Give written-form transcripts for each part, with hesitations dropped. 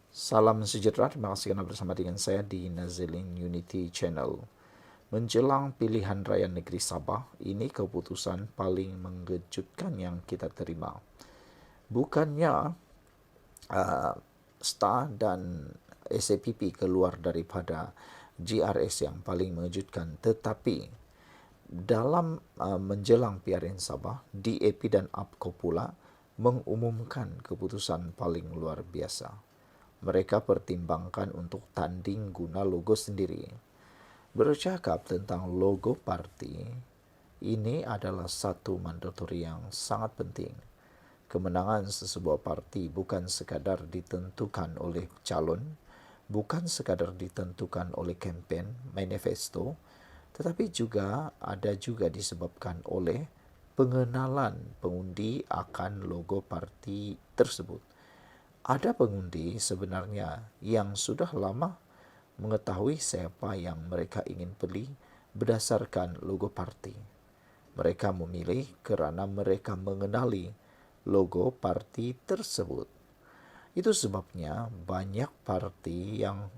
Salam sejahtera, terima kasih kerana bersama dengan saya di Nazilin Unity Channel. Menjelang pilihan raya negeri Sabah, ini keputusan paling mengejutkan yang kita terima. Bukannya uh, STAR dan SAPP keluar daripada GRS yang paling mengejutkan, tetapi dalam menjelang PRN Sabah, DAP dan APCO pula mengumumkan keputusan paling luar biasa. Mereka pertimbangkan untuk tanding guna logo sendiri. Bercakap tentang logo parti, ini adalah satu mandatori yang sangat penting. Kemenangan sesebuah parti bukan sekadar ditentukan oleh calon, bukan sekadar ditentukan oleh kempen, manifesto, tetapi juga disebabkan oleh pengenalan pengundi akan logo parti tersebut. Ada pengundi sebenarnya yang sudah lama mengetahui siapa yang mereka ingin pilih berdasarkan logo parti. Mereka memilih kerana mereka mengenali logo parti tersebut. Itu sebabnya banyak parti yang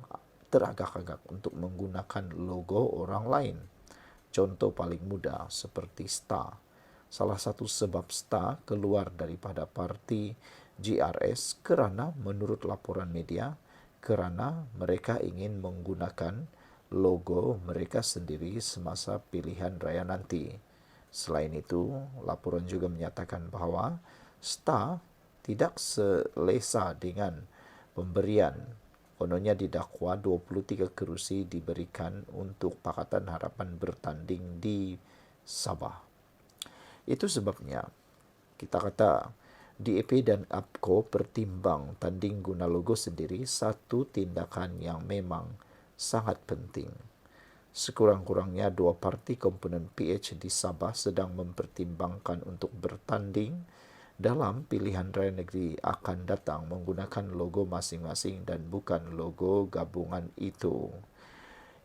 teragak-agak untuk menggunakan logo orang lain. Contoh paling mudah seperti STAR. Salah satu sebab STAR keluar daripada parti GRS kerana menurut laporan media, kerana mereka ingin menggunakan logo mereka sendiri semasa pilihan raya nanti. Selain itu, laporan juga menyatakan bahawa STAR tidak selesa dengan pemberian. Kononnya didakwa 23 kerusi diberikan untuk Pakatan Harapan bertanding di Sabah. Itu sebabnya kita kata DAP dan APCO pertimbang tanding guna logo sendiri satu tindakan yang memang sangat penting. Sekurang-kurangnya dua parti komponen PH di Sabah sedang mempertimbangkan untuk bertanding dalam pilihan raya negeri akan datang menggunakan logo masing-masing dan bukan logo gabungan itu.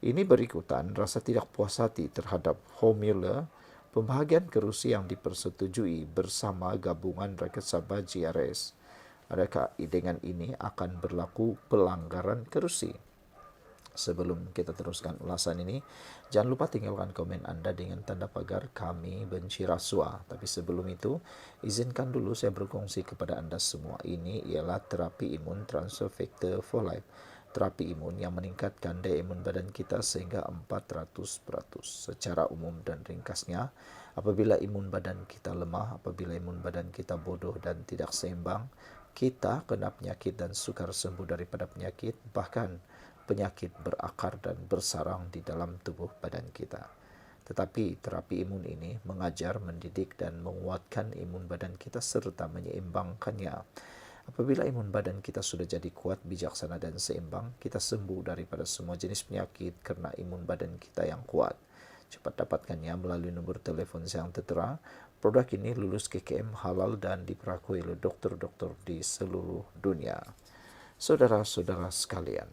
Ini berikutan rasa tidak puas hati terhadap formula pembahagian kerusi yang dipersetujui bersama gabungan rakyat Sabah GRS. Adakah dengan ini akan berlaku pelanggaran kerusi? Sebelum kita teruskan ulasan ini, jangan lupa tinggalkan komen anda dengan tanda pagar kami benci rasuah. Tapi sebelum itu, izinkan dulu saya berkongsi kepada anda semua. Ini ialah terapi imun transfer factor for life. Terapi imun yang meningkatkan daya imun badan kita sehingga 400%. Secara umum dan ringkasnya, apabila imun badan kita lemah, apabila imun badan kita bodoh dan tidak seimbang, kita kena penyakit dan sukar sembuh daripada penyakit, bahkan penyakit berakar dan bersarang di dalam tubuh badan kita. Tetapi terapi imun ini mengajar, mendidik dan menguatkan imun badan kita serta menyeimbangkannya. Apabila imun badan kita sudah jadi kuat, bijaksana dan seimbang, kita sembuh daripada semua jenis penyakit kerana imun badan kita yang kuat. Cepat dapatkannya melalui nombor telefon yang tertera. Produk ini lulus KKM halal dan diperakui oleh doktor-doktor di seluruh dunia. Saudara-saudara sekalian,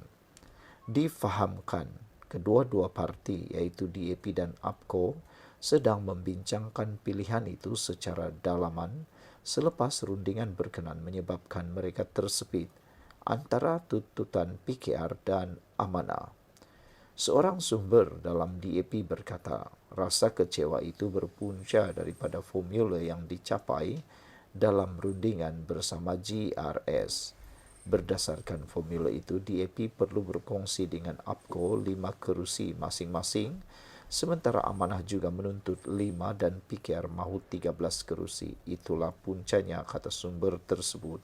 difahamkan kedua-dua parti iaitu DAP dan APCO sedang membincangkan pilihan itu secara dalaman selepas rundingan berkenan menyebabkan mereka tersepit antara tuntutan PKR dan amanah. Seorang sumber dalam DAP berkata, rasa kecewa itu berpunca daripada formula yang dicapai dalam rundingan bersama GRS. Berdasarkan formula itu, DAP perlu berkongsi dengan APCO 5 kerusi masing-masing, sementara Amanah juga menuntut 5 dan PKR mahu 13 kerusi. Itulah puncanya, kata sumber tersebut.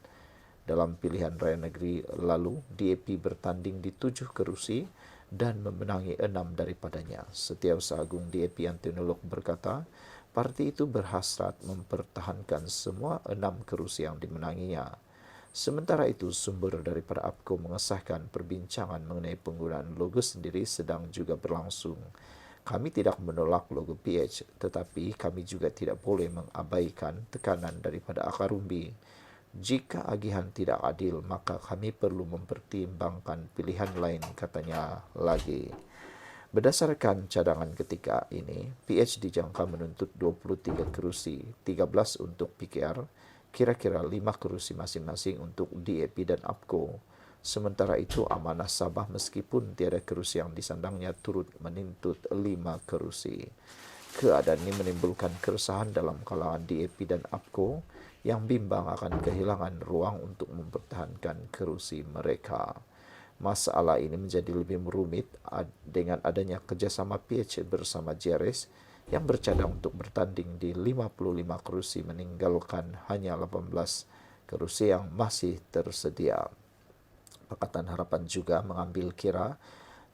Dalam pilihan raya negeri lalu, DAP bertanding di 7 kerusi dan memenangi 6 daripadanya. Setiausaha Agung DAP Antonolog berkata, parti itu berhasrat mempertahankan semua 6 kerusi yang dimenanginya. Sementara itu, sumber daripada APCO mengesahkan perbincangan mengenai penggunaan logo sendiri sedang juga berlangsung. Kami tidak menolak logo PH, tetapi kami juga tidak boleh mengabaikan tekanan daripada akar umbi. Jika agihan tidak adil, maka kami perlu mempertimbangkan pilihan lain, katanya lagi. Berdasarkan cadangan ketika ini, PH dijangka menuntut 23 kerusi, 13 untuk PKR, kira-kira 5 kerusi masing-masing untuk DAP dan APCO. Sementara itu, Amanah Sabah meskipun tiada kerusi yang disandangnya turut menuntut 5 kerusi. Keadaan ini menimbulkan keresahan dalam kalangan DAP dan APKO yang bimbang akan kehilangan ruang untuk mempertahankan kerusi mereka. Masalah ini menjadi lebih rumit dengan adanya kerjasama PH bersama JRS yang bercadang untuk bertanding di 55 kerusi meninggalkan hanya 18 kerusi yang masih tersedia. Pakatan Harapan juga mengambil kira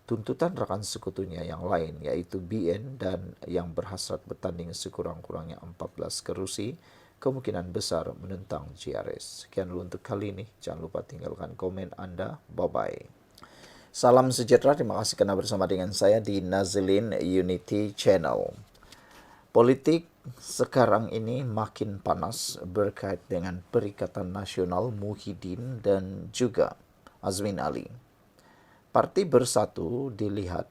tuntutan rakan sekutunya yang lain iaitu BN dan yang berhasrat bertanding sekurang-kurangnya 14 kerusi kemungkinan besar menentang JRS. Sekian dulu untuk kali ini. Jangan lupa tinggalkan komen Anda. Bye-bye. Salam sejahtera. Terima kasih kerana bersama dengan saya di Nazilin Unity Channel. Politik sekarang ini makin panas berkait dengan Perikatan Nasional Muhyiddin dan juga Azmin Ali. Parti Bersatu dilihat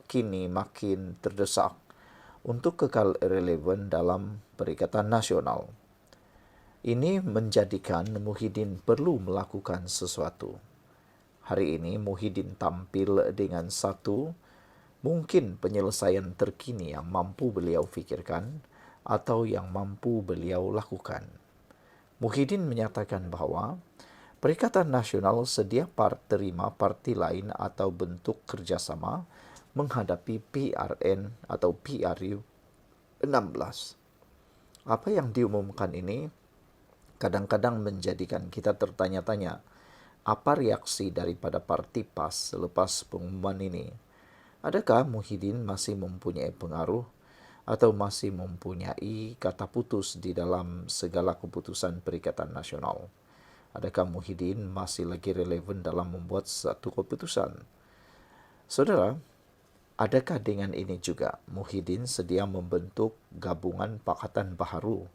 kini makin terdesak untuk kekal relevan dalam Perikatan Nasional. Ini menjadikan Muhyiddin perlu melakukan sesuatu. Hari ini Muhyiddin tampil dengan satu mungkin penyelesaian terkini yang mampu beliau fikirkan atau yang mampu beliau lakukan. Muhyiddin menyatakan bahawa Perikatan Nasional sedia terima parti lain atau bentuk kerjasama menghadapi PRN atau PRU 16. Apa yang diumumkan ini kadang-kadang menjadikan kita tertanya-tanya, apa reaksi daripada parti PAS selepas pengumuman ini? Adakah Muhyiddin masih mempunyai pengaruh atau masih mempunyai kata putus di dalam segala keputusan Perikatan Nasional? Adakah Muhyiddin masih lagi relevan dalam membuat satu keputusan? Saudara, adakah dengan ini juga Muhyiddin sedia membentuk gabungan Pakatan Baharu?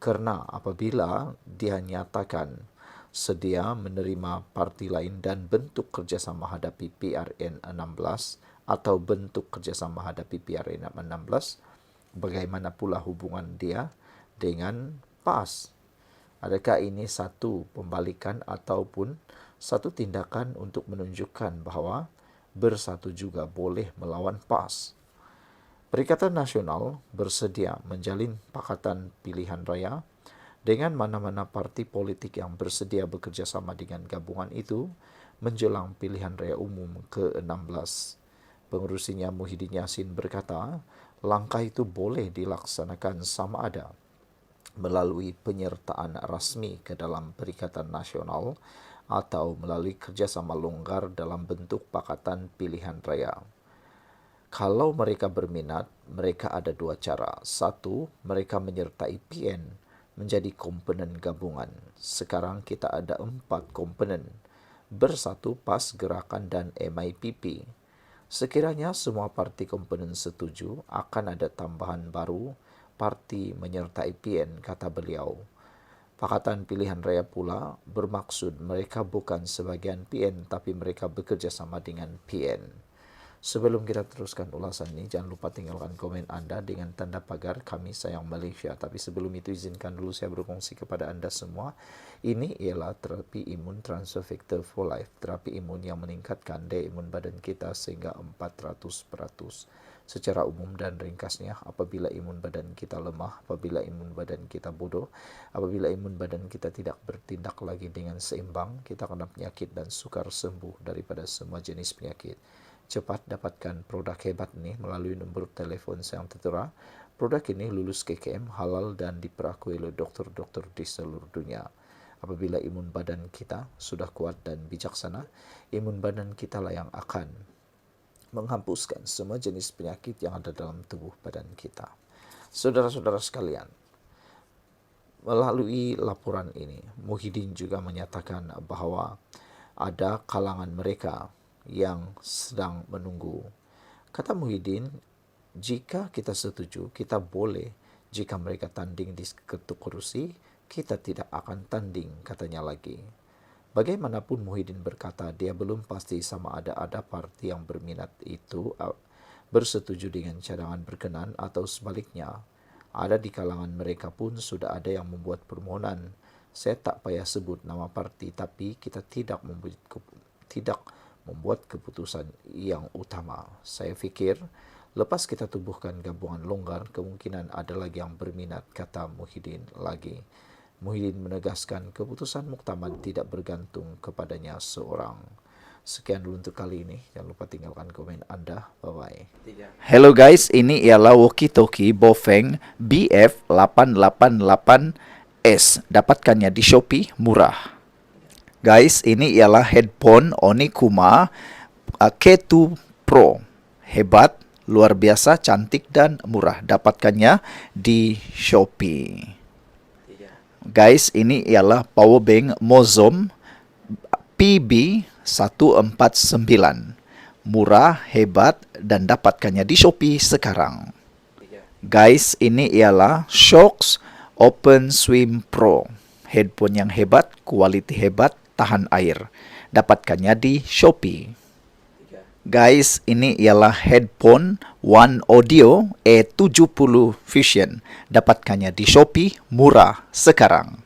Kerana apabila dia nyatakan sedia menerima parti lain dan bentuk kerjasama hadapi PRN 16 atau bentuk kerjasama hadapi PRN 16, bagaimana pula hubungan dia dengan PAS? Adakah ini satu pembalikan ataupun satu tindakan untuk menunjukkan bahawa Bersatu juga boleh melawan PAS? Perikatan Nasional bersedia menjalin pakatan pilihan raya dengan mana-mana parti politik yang bersedia bekerjasama dengan gabungan itu menjelang pilihan raya umum ke-16. Pengerusinya Muhyiddin Yassin berkata, langkah itu boleh dilaksanakan sama ada melalui penyertaan rasmi ke dalam Perikatan Nasional atau melalui kerjasama longgar dalam bentuk pakatan pilihan raya. Kalau mereka berminat, mereka ada dua cara. Satu, mereka menyertai PN menjadi komponen gabungan. Sekarang kita ada 4 komponen. Bersatu, PAS, Gerakan dan MIPP. Sekiranya semua parti komponen setuju, akan ada tambahan baru parti menyertai PN, kata beliau. Pakatan pilihan raya pula bermaksud mereka bukan sebahagian PN tapi mereka bekerja sama dengan PN. Sebelum kita teruskan ulasan ini, jangan lupa tinggalkan komen Anda dengan tanda pagar Kami Sayang Malaysia. Tapi sebelum itu izinkan dulu saya berkongsi kepada Anda semua. Ini ialah terapi imun transfer factor for life. Terapi imun yang meningkatkan daya imun badan kita sehingga 400%. Secara umum dan ringkasnya, apabila imun badan kita lemah, apabila imun badan kita bodoh, apabila imun badan kita tidak bertindak lagi dengan seimbang, kita kena penyakit dan sukar sembuh daripada semua jenis penyakit. Cepat dapatkan produk hebat ini melalui nombor telefon yang tertera. Produk ini lulus KKM, halal dan diperakui oleh doktor-doktor di seluruh dunia. Apabila imun badan kita sudah kuat dan bijaksana, imun badan kita lah yang akan menghapuskan semua jenis penyakit yang ada dalam tubuh badan kita. Saudara-saudara sekalian, melalui laporan ini, Muhyiddin juga menyatakan bahawa ada kalangan mereka yang sedang menunggu. Kata Muhyiddin, jika kita setuju, kita boleh. Jika mereka tanding di ketuk kerusi, kita tidak akan tanding, katanya lagi. Bagaimanapun Muhyiddin berkata, dia belum pasti sama ada parti yang berminat itu bersetuju dengan cadangan berkenan atau sebaliknya. Ada di kalangan mereka pun sudah ada yang membuat permohonan. Saya tak payah sebut nama parti, tapi kita tidak tidak membuat keputusan yang utama. Saya fikir, lepas kita tubuhkan gabungan longgar, kemungkinan ada lagi yang berminat, kata Muhyiddin lagi. Muhyiddin menegaskan keputusan muktamad tidak bergantung kepadanya seorang. Sekian dulu untuk kali ini. Jangan lupa tinggalkan komen Anda. Bye-bye. Hello guys, ini ialah walkie-talkie Bofeng BF888S. Dapatkannya di Shopee, murah. Guys, ini ialah headphone Onikuma K2 Pro. Hebat, luar biasa, cantik dan murah. Dapatkannya di Shopee. Guys, ini ialah power bank Mozom PB149. Murah, hebat, dan dapatkannya di Shopee sekarang. Guys, ini ialah Shokz Open Swim Pro. Headphone yang hebat, kualiti hebat, tahan air. Dapatkannya di Shopee. Guys, ini ialah headphone One Audio E70 Fusion. Dapatkannya di Shopee, murah sekarang.